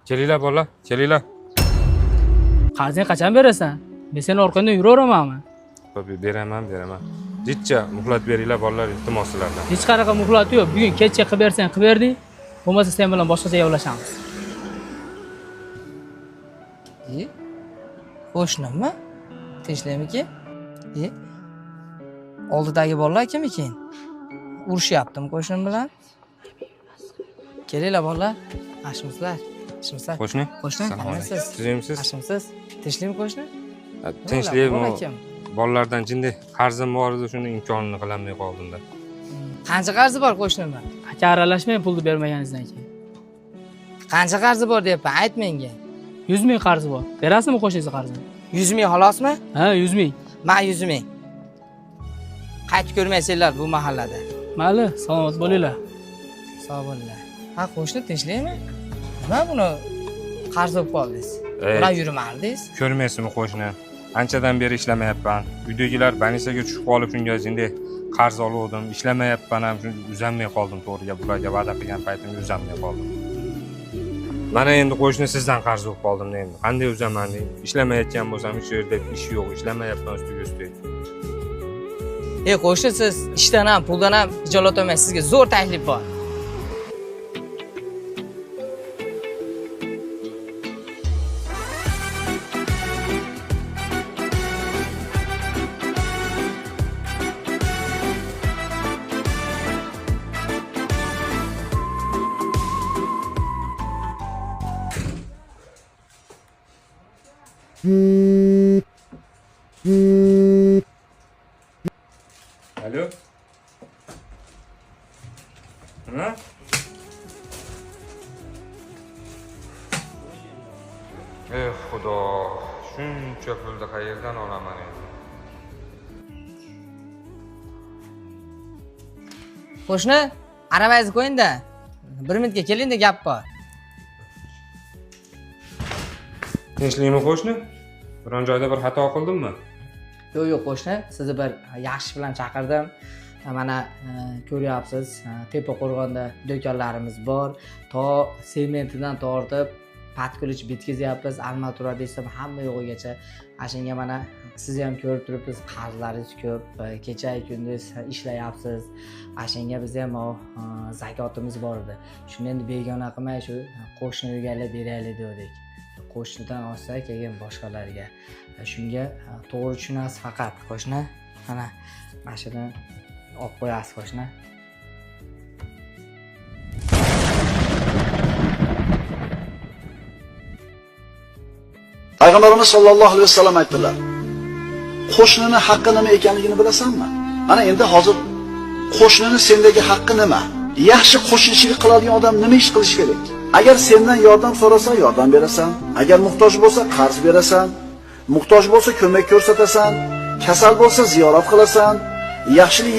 Kelinglar bolalar, kelinglar. Qarzing qachon berasan? Men seni orqangdan yuraveramanmi? Beraman. Jitcha muhlat beringlar bolalar, iltimos sizlardan. Hech qanaqa muhlati yo'q. Bugun kechga qilib bersang qilib berding. Bo'lmasa sen bilan boshqacha gaplashamiz. Qo'shnimmi? Tinchlikmiki? Oldidagi bolalar kim ekan? Urushyaptimi qo'shnim bilan? Kelinglar bolalar. Yaxshimisizlar? Qo'shni? Qo'shni, qamaysiz? Tuzimsiz? Yaxshimisiz? Tinchlikmi qo'shni? Tinchlik Bola bu kim? bolalardan jinday qarzim bor edi, shuni imkonini qilolmay qoldim-da. Qancha qarzi bor qo'shnimni? Aka aralashmang pulni bermaganingizdan keyin. Qancha qarzi bor deyapman, ayt menga. 100 ming qarzi bor. Berasizmi qo'shingiz qarzini? 100 ming xolosmi? Ha, 100 ming. Men 100 ming. Qaytib ko'rmaysizlar bu mahallada. Mayli, salomat bo'linglar. Sog' bo'linglar. Ha, qo'shni tinchlikmi? Nima buni qarz bo'lib qoldingiz? Ey. Bilan yurmardingiz? Ko'rmaysizmi qo'shni? Anchadan beri ishlamayapman. Uydagilar banisaga tushib qolib shunga jinday qarz olgandim. Ishlamayapman ham, shuni uzolmay qoldim to'g'riga. Bularga va'da qilgan paytimda uzolmay qoldim. Mana endi qo'shni sizdan qarz bo'lib qoldim endi. Qanday uzaman deng? Ishlamayotgan bo'lsam, hech yerda ish yo'q, ishlamayapman ustiga. Ey qo'shni, siz ishdan ham, puldan ham hijolat olmaysiz. Sizga zo'r taklif bor. Alo? Nima? Ey xudo, shuncha pulni qayerdan olaman endi? Qo'shni, arabangizni qo'ying-da. 1 minutga keling-da, gap bor. Tinchlikmi qo'shni? Biron joyda bir xato qildimmi? Yo'q, qo'shni, sizni bir yaxshi bilan chaqirdim. Mana ko'ryapsiz, Tepaqo'rg'onda do'konlarimiz bor. To sementidan tortib, patkulich bitkizyapmiz, armatura desam hamma yo'g'igacha. Ashunga mana siz ham ko'rib turibsiz, qarzlaringiz ko'p, kecha kunduz ishlayapsiz. Ashunga biz ham zakotimiz bor edi. Shuni endi begona qilmay shu qo'shni uyga beraylik dedik. Qo'shnidan olsa keyin boshqalarga. Shunga to'g'ri tushunasiz faqat qo'shni. Mana mashina olib qo'yasiz qo'shni. Payg'ambarimiz sollallohu alayhi vasallam aytdilar: qo'shnini haqqi nima ekanligini bilasanmi? Mana endi hozir qo'shnini sendagi haqqi nima? Yaxshi qo'shnichilik qiladigan odam nima ish qilish kerak? Agar sendan yordam so'rasa, yordam berasan. Agar muhtoj bo'lsa, qarz berasan. Muhtoj bo'lsa, ko'mak ko'rsatasan. Kasal bo'lsa, ziyorat qilasan. Yaxshilik